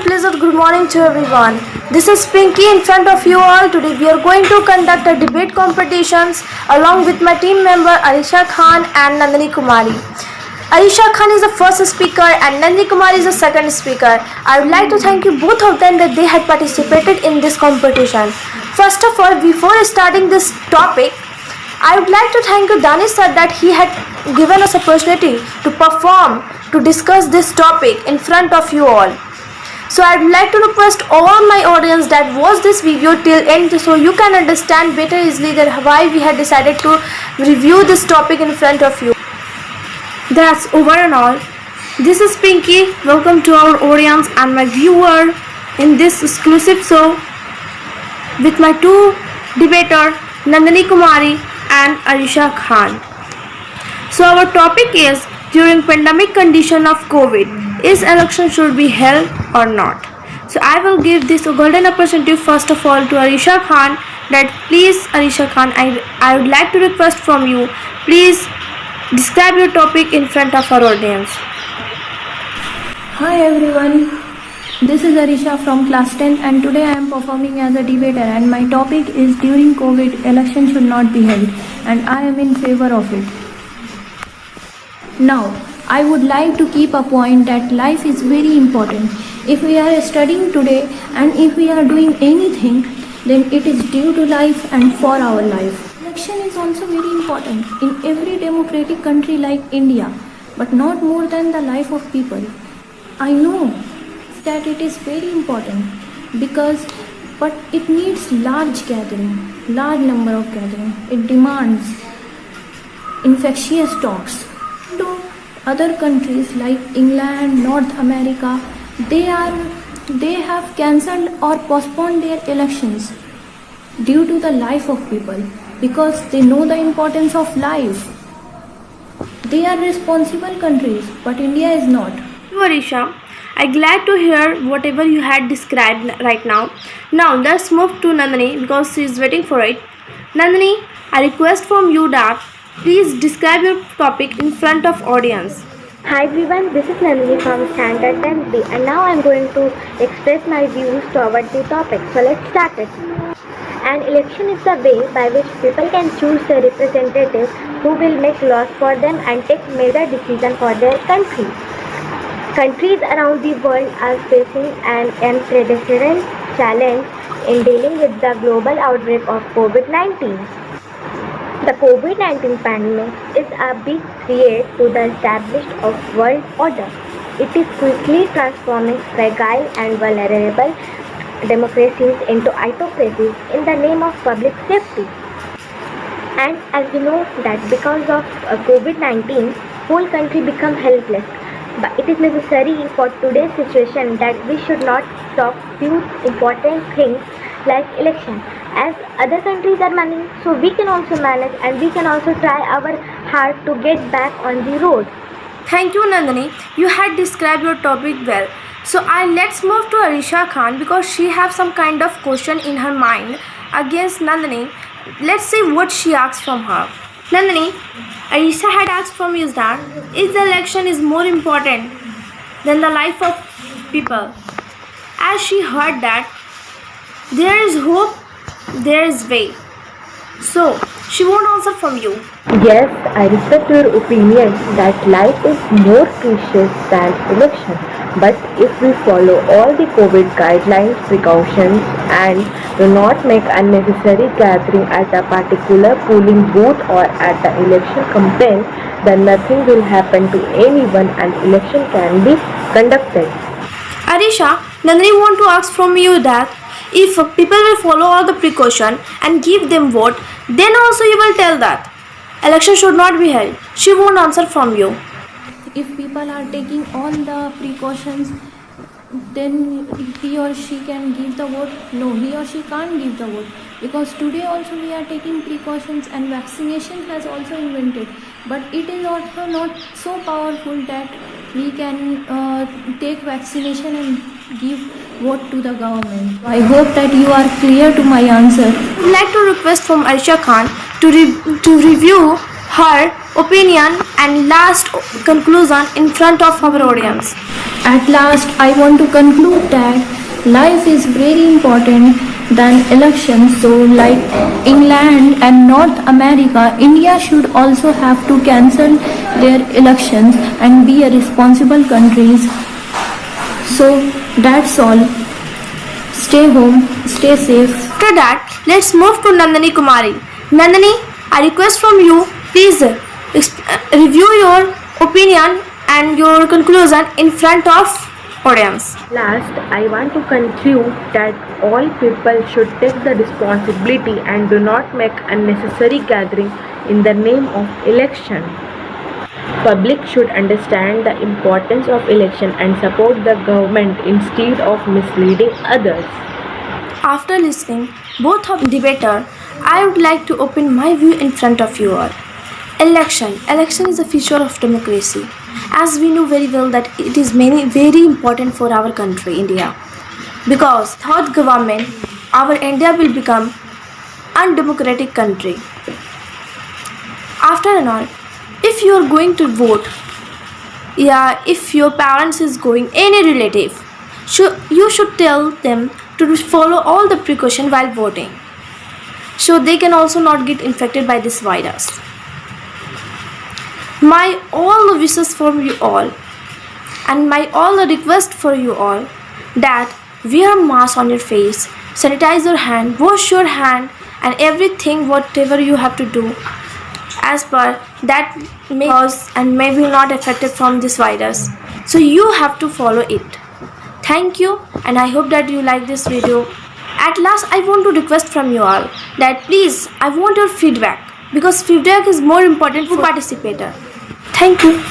pleasant good morning to everyone. This is Pinky in front of you all. Today we are going to conduct a debate competitions along with my team member Arisha Khan and Nandini Kumari. Arisha Khan is the first speaker and Nandini Kumari is the second speaker. I would like to thank you both of them that they had participated in this competition. First of all, before starting this topic, I would like to thank you Danish sir that he had given us opportunity to perform, to discuss this topic in front of you all. So I would like to request all my audience that watch this video till end so you can understand better easily that why we had decided to review this topic in front of you. That's over and all. This is Pinky. Welcome to our audience and my viewer in this exclusive show with my two debater Nandini Kumari and Arisha Khan. So our topic is during pandemic condition of COVID, is election should be held or not? So I will give this golden opportunity first of all to Arisha Khan that please Arisha Khan I would like to request from you, please describe your topic in front of our audience. Hi everyone, this is Arisha from class 10 and today I am performing as a debater and my topic is during COVID election should not be held and I am in favor of it. Now, I would like to keep a point that life is very important. If we are studying today and if we are doing anything, then it is due to life and for our life. Election is also very important in every democratic country like India, but not more than the life of people. I know that it is very important but it needs large number of gathering. It demands infectious talks. To other countries like England, North America, they have cancelled or postponed their elections due to the life of people because they know the importance of life. They are responsible countries, but India is not. Arisha, I'm glad to hear whatever you had described right now. Now let's move to Nandini because she is waiting for it. Nandini, I request from you that please describe your topic in front of audience. Hi everyone, this is Nandini from Standard 10B and now I am going to express my views toward the topic. So let's start it. An election is the way by which people can choose the representatives who will make laws for them and take major decisions for their country. Countries around the world are facing an unprecedented challenge in dealing with the global outbreak of COVID-19. The COVID-19 pandemic is a big threat to the established world order. It is quickly transforming fragile and vulnerable democracies into autocracies in the name of public safety. And as you know that because of COVID-19, whole country become helpless. But it is necessary for today's situation that we should not stop few important things like election. As other countries are managing, so we can also manage and we can also try our hard to get back on the road. Thank you Nandini, you had described your topic well. So let's move to Arisha Khan because she have some kind of question in her mind against Nandini. Let's see what she asks from her. Nandini, Arisha had asked from you that is the election is more important than the life of people. As she heard that there is hope, there is way. So she won't answer from you. Yes, I respect your opinion that life is more precious than election. But if we follow all the COVID guidelines, precautions and do not make unnecessary gathering at a particular polling booth or at the election campaign, then nothing will happen to anyone and election can be conducted. Arisha, Nandini want to ask from you that if people will follow all the precaution and give them vote, then also you will tell that election should not be held. She won't answer from you. If people are taking all the precautions, then he or she can give the vote. No, he or she can't give the vote because today also we are taking precautions and vaccination has also invented, but it is also not so powerful that we can take vaccination and give vote to the government. I hope that you are clear to my answer. I would like to request from Arisha Khan to review her opinion and last conclusion in front of our audience. At last, I want to conclude that life is very important than elections. So, like England and North America, India should also have to cancel their elections and be a responsible countries. So, that's all. Stay home, stay safe. After that, let's move to Nandini Kumari. Nandini, I request from you, please review your opinion and your conclusion in front of audience. Last, I want to conclude that all people should take the responsibility and do not make unnecessary gathering in the name of election. Public should understand the importance of election and support the government instead of misleading others. After listening both of debater, I would like to open my view in front of you all. Election is a feature of democracy, as we know very well that it is very important for our country, India. Because without government, our India will become undemocratic country. After all, if you are going to vote, if your parents is going, any relative, you should tell them to follow all the precaution while voting, so they can also not get infected by this virus. My all the wishes from you all, and my all the request for you all, that wear mask on your face, sanitize your hand, wash your hand, and everything whatever you have to do as per that may cause and may be not affected from this virus. So you have to follow it. Thank you, and I hope that you like this video. At last, I want to request from you all that please, I want your feedback, because feedback is more important for participator. Thank you.